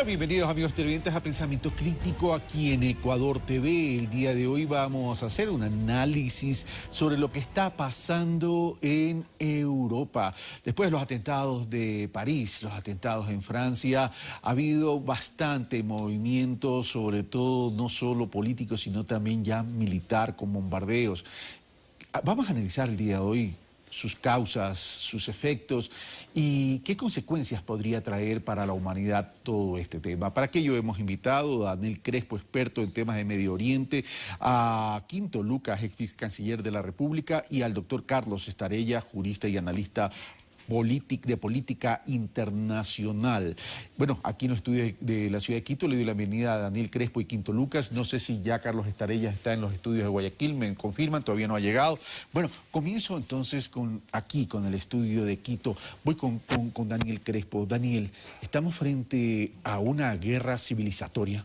Hola, bienvenidos amigos televidentes a Pensamiento Crítico aquí en Ecuador TV. El día de hoy vamos a hacer un análisis sobre lo que está pasando en Europa. Después de los atentados de París, los atentados en Francia, ha habido bastante movimiento, sobre todo no solo político, sino también ya militar, con bombardeos. Vamos a analizar el día de hoy sus causas, sus efectos y qué consecuencias podría traer para la humanidad todo este tema. Para aquello hemos invitado a Daniel Crespo, experto en temas de Medio Oriente, a Quinto Lucas, ex canciller de la República, y al doctor Carlos Estarella, jurista y analista de política internacional. Bueno, aquí en los estudios de la ciudad de Quito le doy la bienvenida a Daniel Crespo y Quinto Lucas. No sé si ya Carlos Estarella está en los estudios de Guayaquil, me confirman, todavía no ha llegado. Bueno, comienzo entonces con el estudio de Quito. Voy con Daniel Crespo. Daniel, ¿estamos frente a una guerra civilizatoria?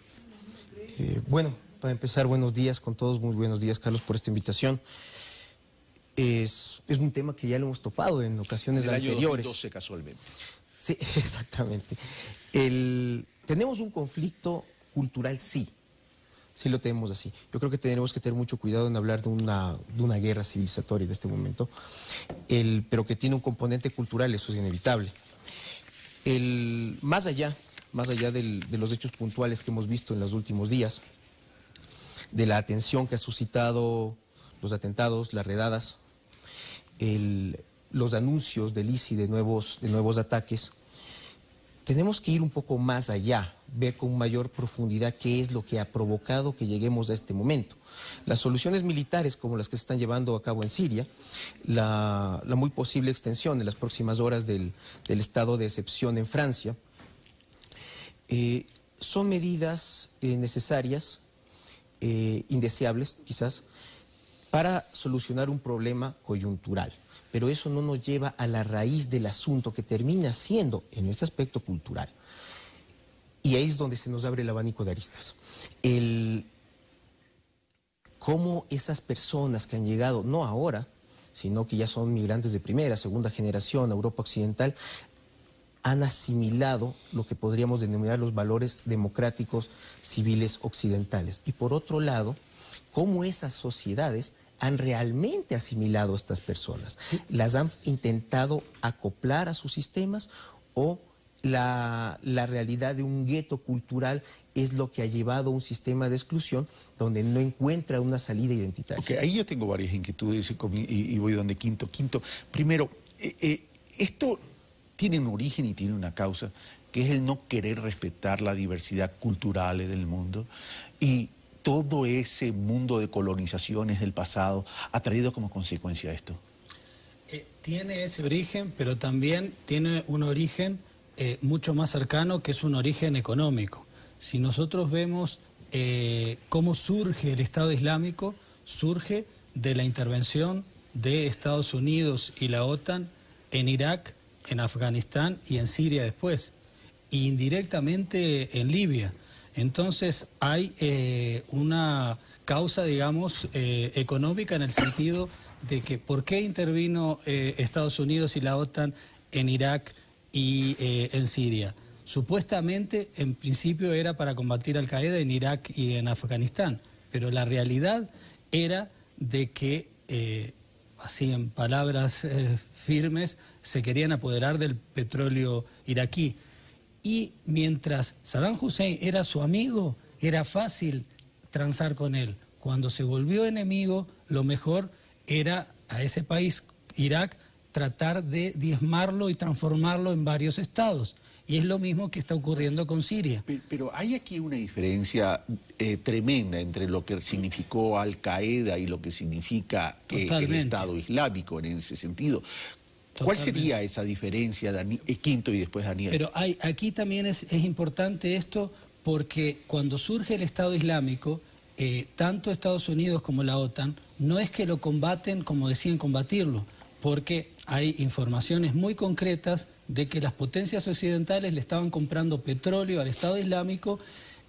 Bueno, para empezar, buenos días con todos, muy buenos días, Carlos, por esta invitación. Es un tema que ya lo hemos topado en ocasiones anteriores. En el año 2012 casualmente. Sí, exactamente. ¿Tenemos un conflicto cultural? Sí, sí lo tenemos así. Yo creo que tenemos que tener mucho cuidado en hablar de una guerra civilizatoria en este momento, pero que tiene un componente cultural, eso es inevitable. Más allá de los hechos puntuales que hemos visto en los últimos días, de la atención que ha suscitado los atentados, las redadas, los anuncios del ISI de nuevos ataques, tenemos que ir un poco más allá, ver con mayor profundidad qué es lo que ha provocado que lleguemos a este momento. Las soluciones militares como las que se están llevando a cabo en Siria, la muy posible extensión en las próximas horas del estado de excepción en Francia, son medidas necesarias, indeseables quizás, para solucionar un problema coyuntural. Pero eso no nos lleva a la raíz del asunto, que termina siendo, en este aspecto, cultural. Y ahí es donde se nos abre el abanico de aristas. Cómo esas personas que han llegado, no ahora, sino que ya son migrantes de primera, segunda generación a Europa Occidental, han asimilado lo que podríamos denominar los valores democráticos civiles occidentales. Y por otro lado, cómo esas sociedades han realmente asimilado a estas personas. ¿Las han intentado acoplar a sus sistemas o la realidad de un gueto cultural es lo que ha llevado a un sistema de exclusión donde no encuentra una salida identitaria? Ok, ahí yo tengo varias inquietudes y voy donde Quinto. Quinto, primero, esto tiene un origen y tiene una causa, que es el no querer respetar la diversidad cultural del mundo, y todo ese mundo de colonizaciones del pasado ha traído como consecuencia esto. Tiene ese origen, pero también tiene un origen mucho más cercano, que es un origen económico. Si nosotros vemos cómo surge el Estado Islámico, surge de la intervención de Estados Unidos y la OTAN en Irak, en Afganistán y en Siria después, e indirectamente en Libia. Entonces hay una causa, digamos, económica, en el sentido de que ¿por qué intervino Estados Unidos y la OTAN en Irak y en Siria? Supuestamente, en principio, era para combatir Al Qaeda en Irak y en Afganistán, pero la realidad era de que, así en palabras firmes, se querían apoderar del petróleo iraquí. Y mientras Saddam Hussein era su amigo, era fácil transar con él. Cuando se volvió enemigo, lo mejor era a ese país, Irak, tratar de diezmarlo y transformarlo en varios estados. Y es lo mismo que está ocurriendo con Siria. Pero hay aquí una diferencia tremenda entre lo que significó Al Qaeda y lo que significa el Estado Islámico en ese sentido. ¿Cuál sería esa diferencia, Quinto, y después Daniel? Pero aquí también es importante esto, porque cuando surge el Estado Islámico, tanto Estados Unidos como la OTAN no es que lo combaten como decían combatirlo, porque hay informaciones muy concretas de que las potencias occidentales le estaban comprando petróleo al Estado Islámico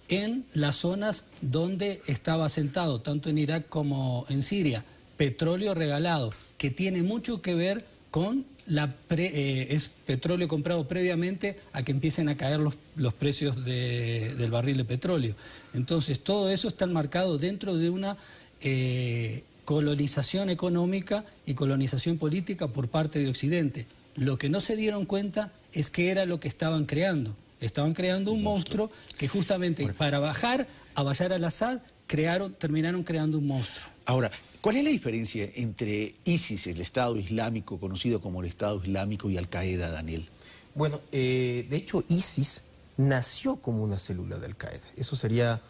en las zonas donde estaba asentado, tanto en Irak como en Siria. Petróleo regalado, que tiene mucho que ver con es petróleo comprado previamente a que empiecen a caer los precios del barril de petróleo. Entonces, todo eso está enmarcado dentro de una colonización económica y colonización política por parte de Occidente. Lo que no se dieron cuenta es que era lo que estaban creando. Estaban creando un monstruo que justamente para bajar a Bashar al-Assad terminaron creando un monstruo. Ahora, ¿cuál es la diferencia entre ISIS, el Estado Islámico, conocido como el Estado Islámico, y Al-Qaeda, Daniel? Bueno, de hecho ISIS nació como una célula de Al-Qaeda. Eso sería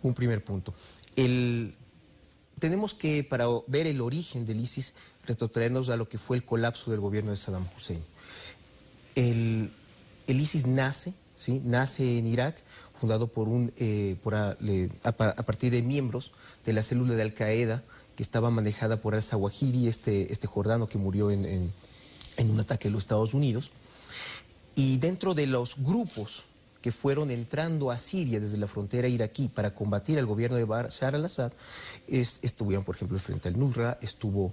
un primer punto. Tenemos que, para ver el origen del ISIS, retrotraernos a lo que fue el colapso del gobierno de Saddam Hussein. El ISIS nace, ¿sí? Nace en Irak, fundado a partir de miembros de la célula de Al-Qaeda que estaba manejada por al-Zawahiri, este jordano que murió en un ataque de los Estados Unidos. Y dentro de los grupos que fueron entrando a Siria desde la frontera iraquí para combatir al gobierno de Bashar al-Assad, estuvieron, por ejemplo, el Frente al-Nusra, estuvo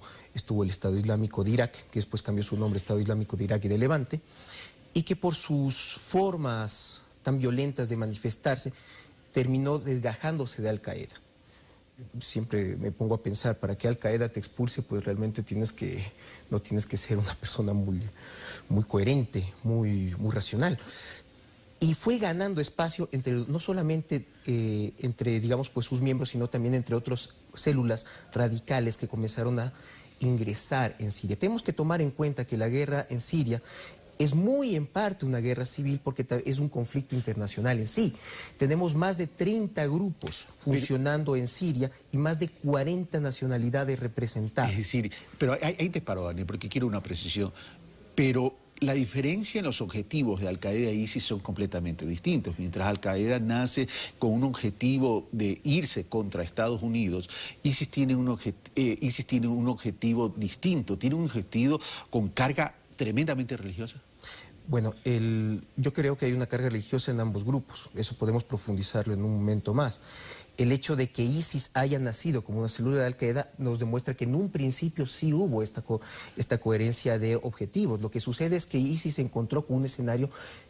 el Estado Islámico de Irak, que después cambió su nombre, Estado Islámico de Irak y de Levante, y que por sus formas tan violentas de manifestarse, terminó desgajándose de Al-Qaeda. Siempre me pongo a pensar, para que Al-Qaeda te expulse, pues realmente no tienes que ser una persona muy coherente, muy racional. Y fue ganando espacio no solamente entre, digamos, pues sus miembros, sino también entre otras células radicales que comenzaron a ingresar en Siria. Tenemos que tomar en cuenta que la guerra en Siria es muy en parte una guerra civil porque es un conflicto internacional en sí. Tenemos más de 30 grupos funcionando en Siria y más de 40 nacionalidades representadas. Es decir, pero ahí te paro, Daniel, porque quiero una precisión. Pero la diferencia en los objetivos de Al-Qaeda e ISIS son completamente distintos. Mientras Al-Qaeda nace con un objetivo de irse contra Estados Unidos, ISIS tiene un objetivo distinto, tiene un objetivo con carga tremendamente religiosa. Bueno, yo creo que hay una carga religiosa en ambos grupos, eso podemos profundizarlo en un momento más. El hecho de que ISIS haya nacido como una célula de Al-Qaeda nos demuestra que en un principio sí hubo esta coherencia de objetivos. Lo que sucede es que ISIS se encontró con un escenario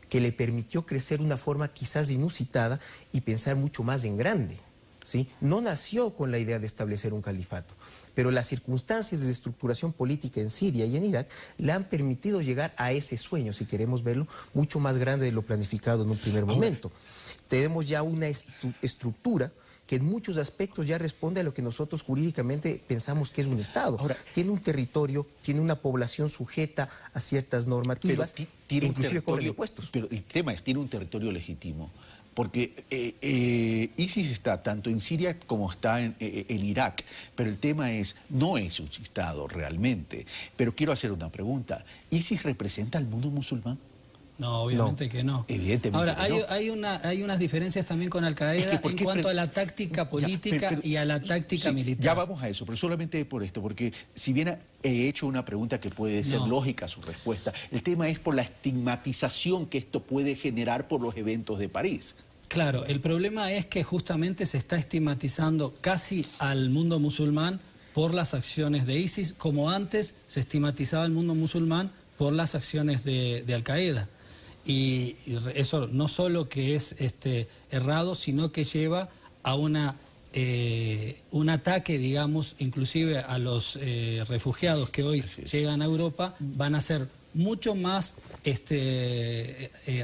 que le permitió crecer de una forma quizás inusitada y pensar mucho más en grande, ¿sí? No nació con la idea de establecer un califato, pero las circunstancias de estructuración política en Siria y en Irak le han permitido llegar a ese sueño, si queremos verlo, mucho más grande de lo planificado en un primer momento. Tenemos ya una estructura que en muchos aspectos ya responde a lo que nosotros jurídicamente pensamos que es un Estado. Ahora, tiene un territorio, tiene una población sujeta a ciertas normativas, inclusive cobra impuestos. Pero el tema es, tiene un territorio legítimo. Porque ISIS está tanto en Siria como está en Irak, pero el tema no es un Estado realmente. Pero quiero hacer una pregunta. ¿ISIS representa al mundo musulmán? No, obviamente que no. Evidentemente. Ahora, hay unas diferencias también con Al-Qaeda en cuanto a la táctica política y a la táctica militar. Ya vamos a eso, pero solamente por esto, porque si bien he hecho una pregunta que puede ser lógica su respuesta, el tema es por la estigmatización que esto puede generar por los eventos de París. Claro, el problema es que justamente se está estigmatizando casi al mundo musulmán por las acciones de ISIS, como antes se estigmatizaba al mundo musulmán por las acciones de Al-Qaeda. Y eso no solo que es errado, sino que lleva a un ataque, digamos, inclusive a los refugiados que hoy llegan a Europa, van a ser mucho más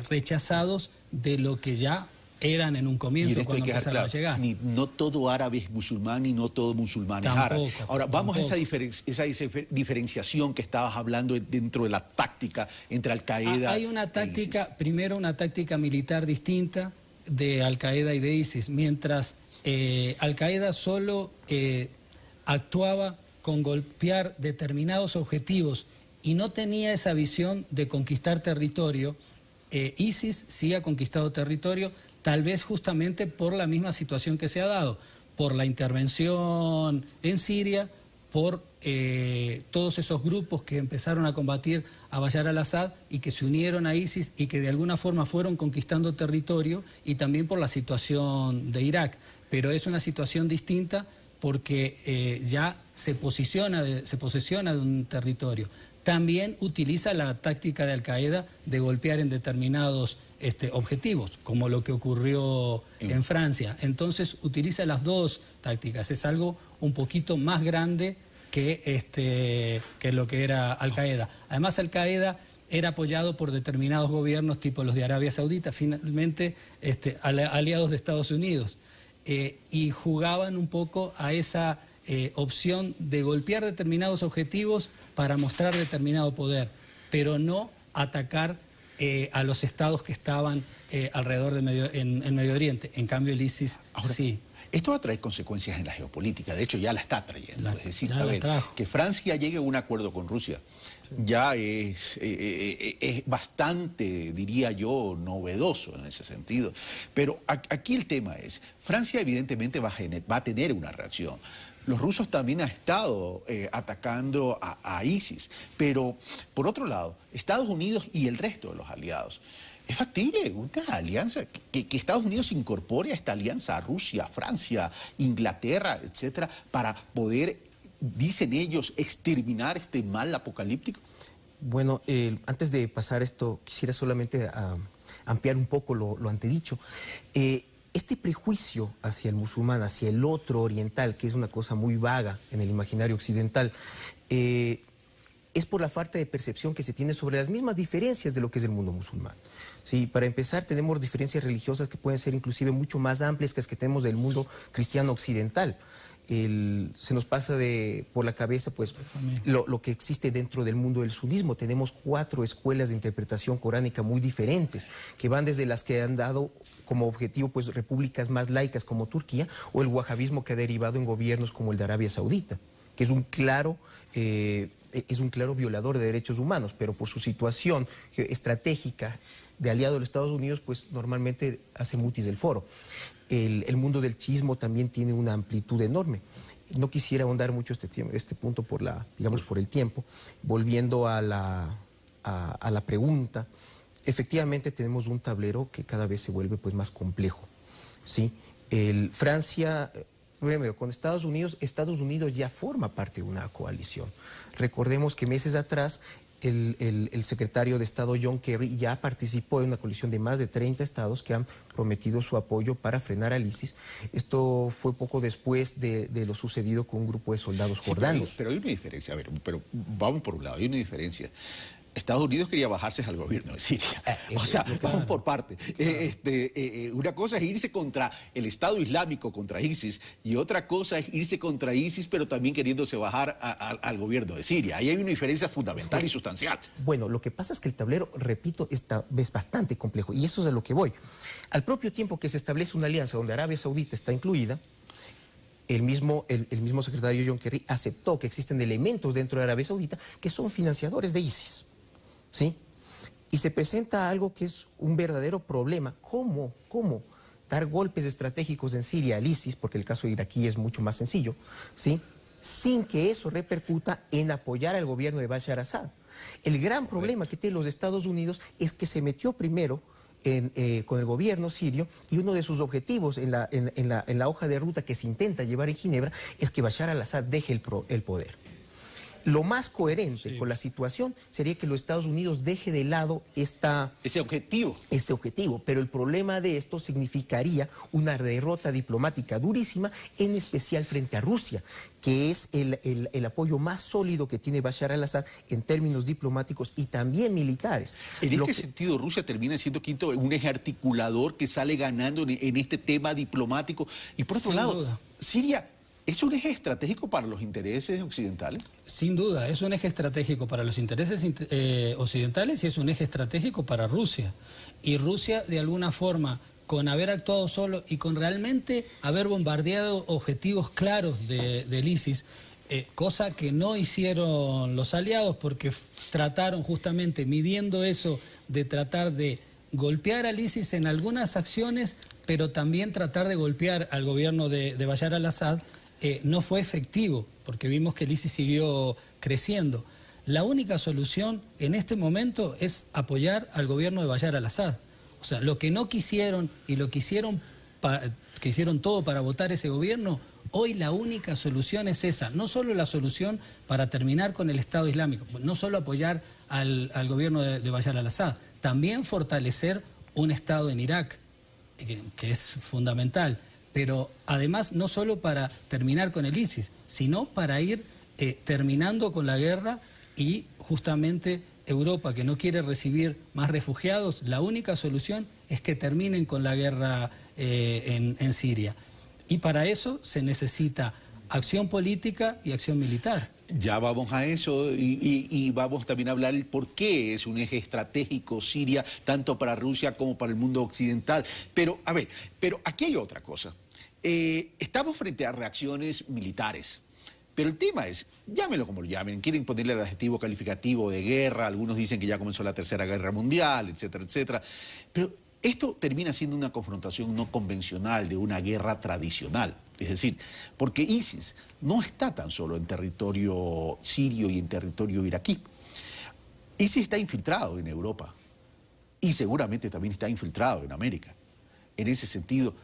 rechazados de lo que ya eran en un comienzo cuando empezaron a llegar. No todo árabe es musulmán y no todo musulmán es árabe. Ahora, vamos a esa diferenciación que estabas hablando dentro de la táctica entre Al-Qaeda. Hay una táctica, primero una táctica militar distinta de Al-Qaeda y de ISIS, mientras Al-Qaeda solo actuaba con golpear determinados objetivos y no tenía esa visión de conquistar territorio. ISIS sí ha conquistado territorio, tal vez justamente por la misma situación que se ha dado, por la intervención en Siria, por todos esos grupos que empezaron a combatir a Bashar al-Assad y que se unieron a ISIS y que de alguna forma fueron conquistando territorio, y también por la situación de Irak. Pero es una situación distinta porque ya se posesiona de un territorio. también utiliza la táctica de Al-Qaeda de golpear en determinados objetivos, como lo que ocurrió en Francia. Entonces utiliza las dos tácticas. Es algo un poquito más grande que lo que era Al-Qaeda. Además, Al-Qaeda era apoyado por determinados gobiernos, tipo los de Arabia Saudita, finalmente aliados de Estados Unidos, y jugaban un poco a esa opción de golpear determinados objetivos para mostrar determinado poder, pero no atacar a los estados que estaban alrededor en Medio Oriente. En cambio, el ISIS sí. Esto va a traer consecuencias en la geopolítica, de hecho ya la está trayendo. Es decir, que Francia llegue a un acuerdo con Rusia ya es bastante, diría yo, novedoso en ese sentido. Pero aquí el tema es, Francia evidentemente va a tener una reacción. Los rusos también han estado atacando a ISIS, pero por otro lado, Estados Unidos y el resto de los aliados. ¿Es factible una alianza, que Estados Unidos incorpore a esta alianza a Rusia, Francia, Inglaterra, etcétera, para poder, dicen ellos, exterminar este mal apocalíptico? Bueno, antes de pasar esto, quisiera solamente ampliar un poco lo antedicho. Este prejuicio hacia el musulmán, hacia el otro oriental, que es una cosa muy vaga en el imaginario occidental, es por la falta de percepción que se tiene sobre las mismas diferencias de lo que es el mundo musulmán. Sí, para empezar, tenemos diferencias religiosas que pueden ser inclusive mucho más amplias que las que tenemos del mundo cristiano occidental. Se nos pasa por la cabeza pues lo que existe dentro del mundo del sunismo. Tenemos 4 escuelas de interpretación coránica muy diferentes, que van desde las que han dado como objetivo pues repúblicas más laicas como Turquía, o el wahabismo que ha derivado en gobiernos como el de Arabia Saudita, que es un claro violador de derechos humanos, pero por su situación estratégica de aliado de los Estados Unidos, pues normalmente hace mutis del foro. El mundo del chiismo también tiene una amplitud enorme. No quisiera ahondar mucho este punto por el tiempo. Volviendo a la pregunta, efectivamente tenemos un tablero que cada vez se vuelve pues más complejo, ¿sí? Francia, primero, con Estados Unidos ya forma parte de una coalición. Recordemos que meses atrás el secretario de Estado John Kerry ya participó en una coalición de más de 30 estados que han prometido su apoyo para frenar al ISIS. Esto fue poco después de lo sucedido con un grupo de soldados jordanos. Pero hay una diferencia, pero vamos por un lado, hay una diferencia. Estados Unidos quería bajarse al gobierno de Siria. O sea, vamos por parte. Una cosa es irse contra el Estado Islámico, contra ISIS, y otra cosa es irse contra ISIS, pero también queriéndose bajar al gobierno de Siria. Ahí hay una diferencia fundamental y sustancial. Bueno, lo que pasa es que el tablero, repito, es bastante complejo, y eso es a lo que voy. Al propio tiempo que se establece una alianza donde Arabia Saudita está incluida, el mismo secretario John Kerry aceptó que existen elementos dentro de Arabia Saudita que son financiadores de ISIS. ¿Sí? Y se presenta algo que es un verdadero problema. ¿Cómo dar golpes estratégicos en Siria al ISIS, porque el caso iraquí es mucho más sencillo, ¿sí?, sin que eso repercuta en apoyar al gobierno de Bashar al-Assad? El gran problema que tienen los Estados Unidos es que se metió primero con el gobierno sirio, y uno de sus objetivos en la hoja de ruta que se intenta llevar en Ginebra es que Bashar al-Assad deje el poder. Lo más coherente con la situación sería que los Estados Unidos deje de lado ese objetivo, pero el problema de esto significaría una derrota diplomática durísima, en especial frente a Rusia, que es el apoyo más sólido que tiene Bashar al-Assad en términos diplomáticos y también militares. En este sentido, Rusia termina siendo un eje articulador que sale ganando en este tema diplomático. Y por otro lado, Siria ¿es un eje estratégico para los intereses occidentales? Sin duda, es un eje estratégico para los intereses occidentales y es un eje estratégico para Rusia. Y Rusia, de alguna forma, con haber actuado solo y con realmente haber bombardeado objetivos claros del ISIS, cosa que no hicieron los aliados, porque trataron justamente, midiendo eso, de tratar de golpear al ISIS en algunas acciones, pero también tratar de golpear al gobierno de Bashar al-Assad. No fue efectivo, porque vimos que el ISIS siguió creciendo. La única solución en este momento es apoyar al gobierno de Bashar al-Assad. O sea, lo que no quisieron y lo que hicieron todo para votar ese gobierno, Hoy la única solución es esa, no solo la solución para terminar con el Estado Islámico, no solo apoyar al gobierno de Bashar al-Assad, también fortalecer un Estado en Irak, que es fundamental, pero además no solo para terminar con el ISIS, sino para ir terminando con la guerra y justamente Europa, que no quiere recibir más refugiados, la única solución es que terminen con la guerra en Siria. Y para eso se necesita acción política y acción militar. Ya vamos a eso y vamos también a hablar el por qué es un eje estratégico Siria, tanto para Rusia como para el mundo occidental. Pero, a ver, pero aquí hay otra cosa. Estamos frente a reacciones militares. Pero el tema es, llámenlo como lo llamen, quieren ponerle el adjetivo calificativo de guerra, algunos dicen que ya comenzó la Tercera Guerra Mundial, etcétera, etcétera. Pero esto termina siendo una confrontación no convencional de una guerra tradicional. Es decir, porque ISIS no está tan solo en territorio sirio y en territorio iraquí. ISIS está infiltrado en Europa y seguramente también está infiltrado en América. En ese sentido,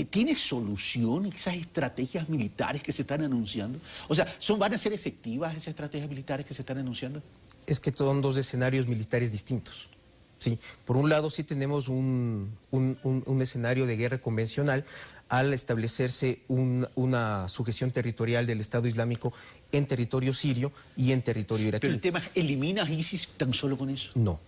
¿tiene solución esas estrategias militares que se están anunciando? O sea, ¿van a ser efectivas esas estrategias militares que se están anunciando? Es que son dos escenarios militares distintos. Sí, por un lado sí tenemos un escenario de guerra convencional al establecerse una sujeción territorial del Estado Islámico en territorio sirio y en territorio iraquí. Pero el tema es, ¿eliminas ISIS tan solo con eso? No.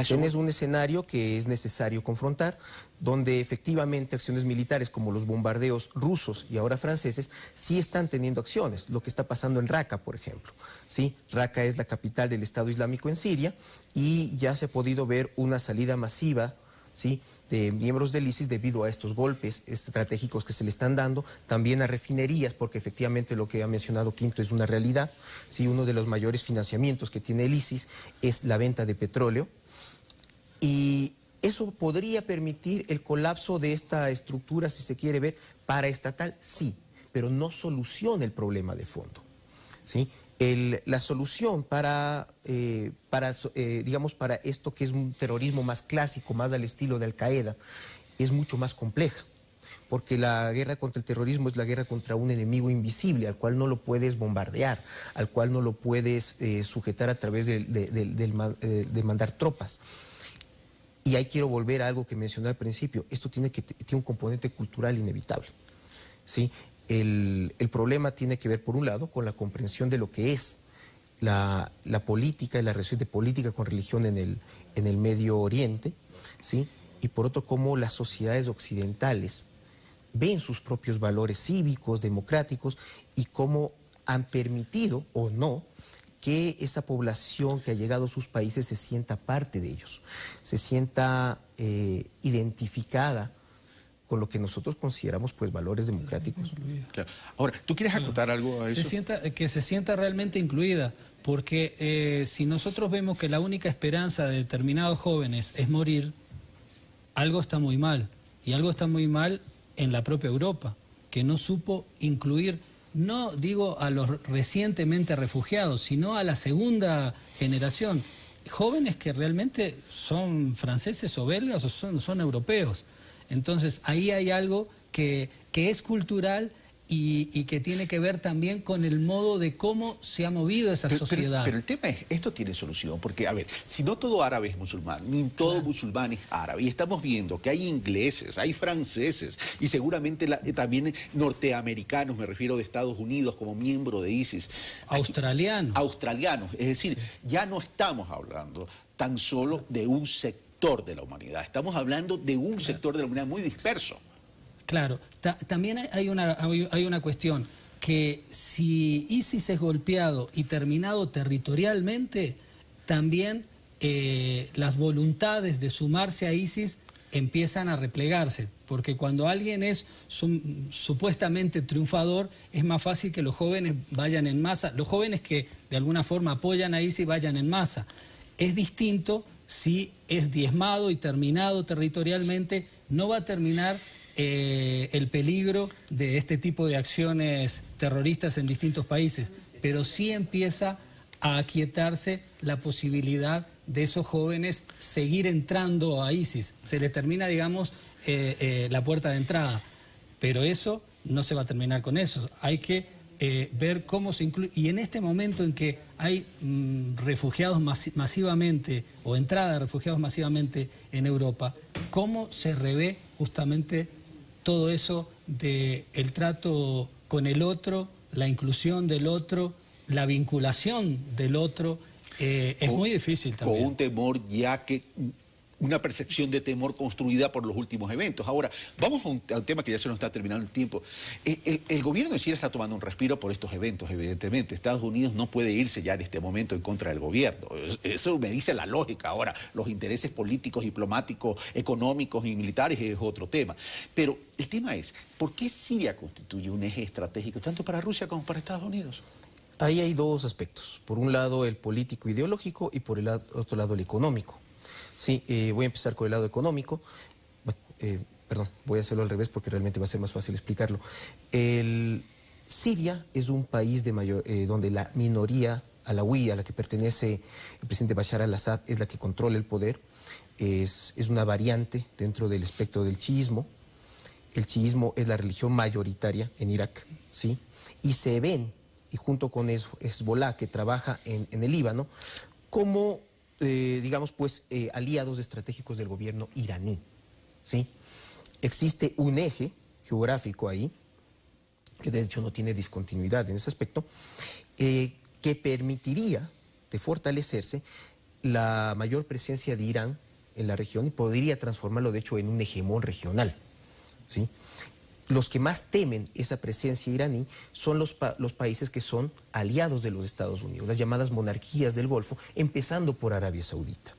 Tienes un escenario que es necesario confrontar, donde efectivamente acciones militares como los bombardeos rusos y ahora franceses sí están teniendo acciones. Lo que está pasando en Raqqa, por ejemplo. ¿Sí? Raqqa es la capital del Estado Islámico en Siria y ya se ha podido ver una salida masiva, ¿sí?, de miembros del ISIS debido a estos golpes estratégicos que se le están dando, también a refinerías, porque efectivamente lo que ha mencionado Quinto es una realidad. ¿Sí? Uno de los mayores financiamientos que tiene el ISIS es la venta de petróleo, y eso podría permitir el colapso de esta estructura, si se quiere ver, paraestatal, sí, pero no soluciona el problema de fondo. ¿Sí? La solución para esto que es un terrorismo más clásico, más al estilo de Al-Qaeda, es mucho más compleja, porque la guerra contra el terrorismo es la guerra contra un enemigo invisible, al cual no lo puedes bombardear, al cual no lo puedes sujetar a través de mandar tropas. Y ahí quiero volver a algo que mencioné al principio, esto tiene un componente cultural inevitable, ¿sí? El problema tiene que ver, por un lado, con la comprensión de lo que es la política y la relación de política con religión en el Medio Oriente, ¿sí? Y por otro, cómo las sociedades occidentales ven sus propios valores cívicos, democráticos, y cómo han permitido o no que esa población que ha llegado a sus países se sienta parte de ellos, se sienta identificada con lo que nosotros consideramos pues valores democráticos. Claro. Ahora, ¿tú quieres acotar algo a eso? Que se sienta realmente incluida, porque si nosotros vemos que la única esperanza de determinados jóvenes es morir, algo está muy mal, y algo está muy mal en la propia Europa, que no supo incluir, no digo a los recientemente refugiados, sino a la segunda generación, jóvenes que realmente son franceses o belgas o son europeos. Entonces ahí hay algo que es cultural y que tiene que ver también con el modo de cómo se ha movido esa sociedad. Pero el tema es, esto tiene solución, porque, a ver, si no todo árabe es musulmán, ni todo musulmán es árabe, y estamos viendo que hay ingleses, hay franceses, y seguramente también norteamericanos, me refiero de Estados Unidos, como miembro de ISIS. Australianos, es decir, ya no estamos hablando tan solo de un sector de la humanidad, estamos hablando de un sector de la humanidad muy disperso. Claro, también hay una cuestión, que si ISIS es golpeado y terminado territorialmente, también las voluntades de sumarse a ISIS empiezan a replegarse, porque cuando alguien es supuestamente triunfador, es más fácil que los jóvenes vayan en masa, los jóvenes que de alguna forma apoyan a ISIS vayan en masa. Es distinto si es diezmado y terminado territorialmente, no va a terminar el peligro de este tipo de acciones terroristas en distintos países, pero sí empieza a aquietarse la posibilidad de esos jóvenes seguir entrando a ISIS. Se les termina, digamos, la puerta de entrada, pero eso no se va a terminar con eso. Hay que ver cómo se incluye. Y en este momento en que hay refugiados masivamente, o entrada de refugiados masivamente en Europa, ¿cómo se revé justamente todo eso del trato con el otro, la inclusión del otro, la vinculación del otro? Es muy difícil también. Con un temor ya que... una percepción de temor construida por los últimos eventos. Ahora, vamos a un tema que ya se nos está terminando el tiempo. El gobierno de Siria está tomando un respiro por estos eventos, evidentemente. Estados Unidos no puede irse ya en este momento en contra del gobierno. Eso me dice la lógica. Ahora, los intereses políticos, diplomáticos, económicos y militares es otro tema. Pero el tema es, ¿por qué Siria constituye un eje estratégico tanto para Rusia como para Estados Unidos? Ahí hay dos aspectos. Por un lado, el político-ideológico y por el otro lado, el económico. Sí, voy a empezar con el lado económico. Perdón, voy a hacerlo al revés porque realmente va a ser más fácil explicarlo. Siria es un país donde la minoría alawí a la que pertenece el presidente Bashar al-Assad es la que controla el poder. Es una variante dentro del espectro del chiismo. El chiismo es la religión mayoritaria en Irak, ¿sí? Y se ven, y junto con Hezbollah, que trabaja en el Líbano, como... digamos, pues, aliados estratégicos del gobierno iraní, ¿sí? Existe un eje geográfico ahí, que de hecho no tiene discontinuidad en ese aspecto, que permitiría de fortalecerse la mayor presencia de Irán en la región y podría transformarlo, de hecho, en un hegemón regional, ¿sí? Los que más temen esa presencia iraní son los países que son aliados de los Estados Unidos, las llamadas monarquías del Golfo, empezando por Arabia Saudita,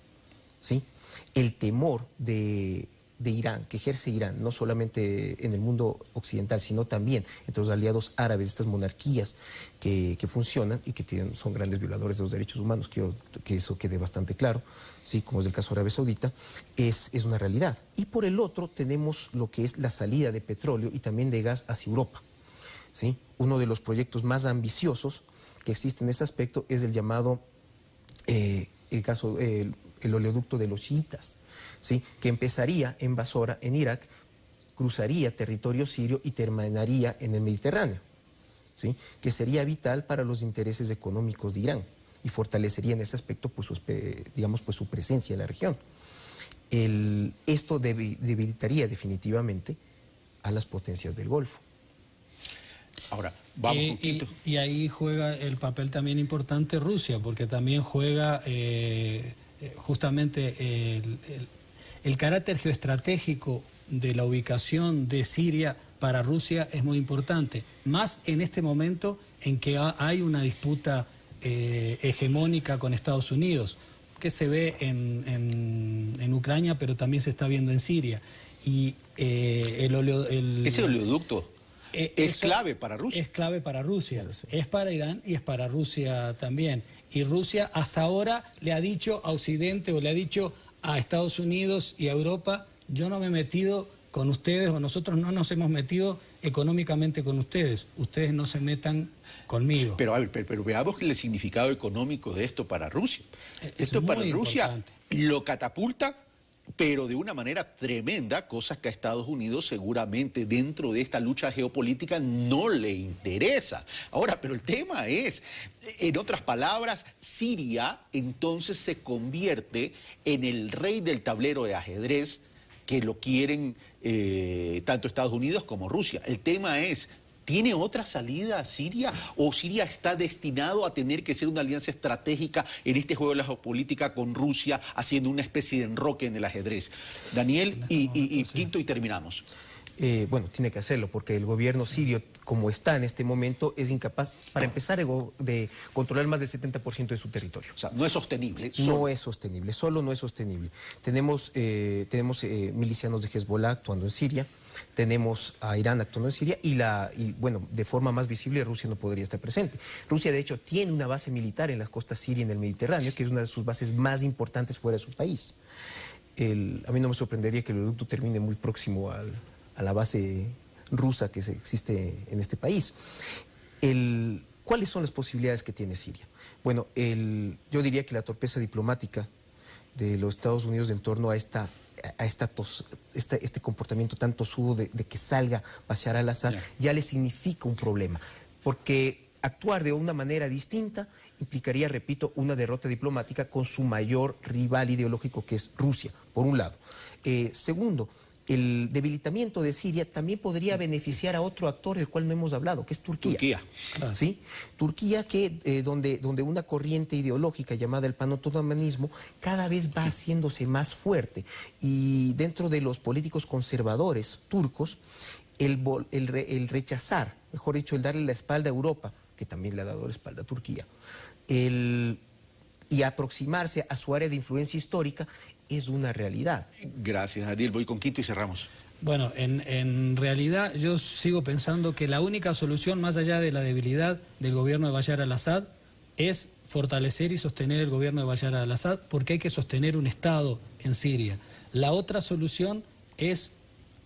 ¿sí? El temor de Irán, que ejerce Irán, no solamente en el mundo occidental, sino también entre los aliados árabes, estas monarquías que funcionan y que son grandes violadores de los derechos humanos, quiero que eso quede bastante claro, ¿sí? Como es el caso de Arabia Saudita, es una realidad. Y por el otro tenemos lo que es la salida de petróleo y también de gas hacia Europa, ¿sí? Uno de los proyectos más ambiciosos que existe en ese aspecto es el llamado, el oleoducto de los chiitas, ¿sí? Que empezaría en Basora, en Irak, cruzaría territorio sirio y terminaría en el Mediterráneo, ¿sí? Que sería vital para los intereses económicos de Irán y fortalecería en ese aspecto, pues, digamos, pues, su presencia en la región. Esto debilitaría definitivamente a las potencias del Golfo. Ahora, vamos un poquito. Y ahí juega el papel también importante Rusia, porque también juega justamente el carácter geoestratégico de la ubicación de Siria para Rusia es muy importante, más en este momento en que hay una disputa hegemónica con Estados Unidos, que se ve en Ucrania, pero también se está viendo en Siria. Y ese oleoducto es clave para Rusia. Es clave para Rusia, es para Irán y es para Rusia también. Y Rusia hasta ahora le ha dicho a Occidente o le ha dicho a Estados Unidos y a Europa, yo no me he metido con ustedes o nosotros no nos hemos metido económicamente con ustedes no se metan conmigo. Pero, a ver, pero veamos el significado económico de esto para Rusia. Esto para Rusia lo catapulta, pero de una manera tremenda, cosas que a Estados Unidos seguramente dentro de esta lucha geopolítica no le interesa. Ahora, pero el tema es, en otras palabras, Siria entonces se convierte en el rey del tablero de ajedrez que lo quieren tanto Estados Unidos como Rusia. El tema es, ¿tiene otra salida a Siria o Siria está destinado a tener que ser una alianza estratégica en este juego de la geopolítica con Rusia, haciendo una especie de enroque en el ajedrez? Daniel y Quinto, y terminamos. Bueno, tiene que hacerlo porque el gobierno sirio, como está en este momento, es incapaz, para empezar, de controlar más del 70% de su territorio. O sea, no es sostenible. No es sostenible, solo no es sostenible. Tenemos milicianos de Hezbollah actuando en Siria, tenemos a Irán actuando en Siria y bueno, de forma más visible Rusia no podría estar presente. Rusia, de hecho, tiene una base militar en las costas siria en el Mediterráneo, que es una de sus bases más importantes fuera de su país. A mí no me sorprendería que el oleoducto termine muy próximo a la base rusa que existe en este país. ¿Cuáles son las posibilidades que tiene Siria? Bueno, yo diría que la torpeza diplomática de los Estados Unidos en torno a este comportamiento tan tosudo de que salga Bashar al-Assad ya le significa un problema. Porque actuar de una manera distinta implicaría, repito, una derrota diplomática con su mayor rival ideológico, que es Rusia, por un lado. Segundo, el debilitamiento de Siria también podría beneficiar a otro actor del cual no hemos hablado, que es Turquía. ¿Sí? Turquía, que donde una corriente ideológica llamada el panottomanismo cada vez va haciéndose más fuerte. Y dentro de los políticos conservadores turcos, el rechazar, mejor dicho, el darle la espalda a Europa, que también le ha dado la espalda a Turquía, y aproximarse a su área de influencia histórica, es una realidad. Gracias, Daniel. Voy con Quinto y cerramos. Bueno, en realidad yo sigo pensando que la única solución, más allá de la debilidad del gobierno de Bashar al-Assad, es fortalecer y sostener el gobierno de Bashar al-Assad, porque hay que sostener un Estado en Siria. La otra solución es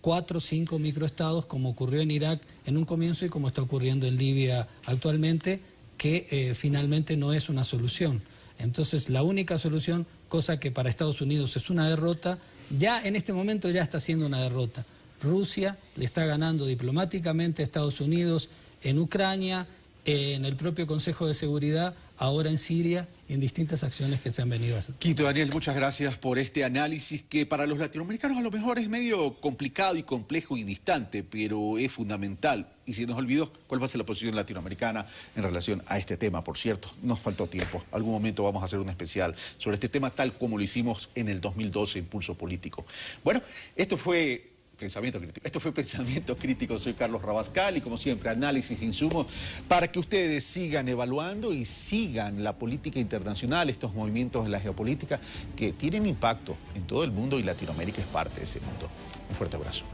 4 o 5 microestados, como ocurrió en Irak en un comienzo y como está ocurriendo en Libia actualmente, que finalmente no es una solución. Entonces, la única solución, cosa que para Estados Unidos es una derrota, ya en este momento ya está siendo una derrota. Rusia le está ganando diplomáticamente a Estados Unidos en Ucrania, en el propio Consejo de Seguridad, ahora en Siria, y en distintas acciones que se han venido haciendo. Quinto, Daniel, muchas gracias por este análisis que para los latinoamericanos a lo mejor es medio complicado y complejo y distante, pero es fundamental. Y si nos olvidó, ¿cuál va a ser la posición latinoamericana en relación a este tema? Por cierto, nos faltó tiempo. Algún momento vamos a hacer un especial sobre este tema, tal como lo hicimos en el 2012, Impulso Político. Bueno, esto fue Pensamiento Crítico. Esto fue Pensamiento Crítico. Soy Carlos Rabascal y, como siempre, análisis e insumos para que ustedes sigan evaluando y sigan la política internacional, estos movimientos en la geopolítica que tienen impacto en todo el mundo y Latinoamérica es parte de ese mundo. Un fuerte abrazo.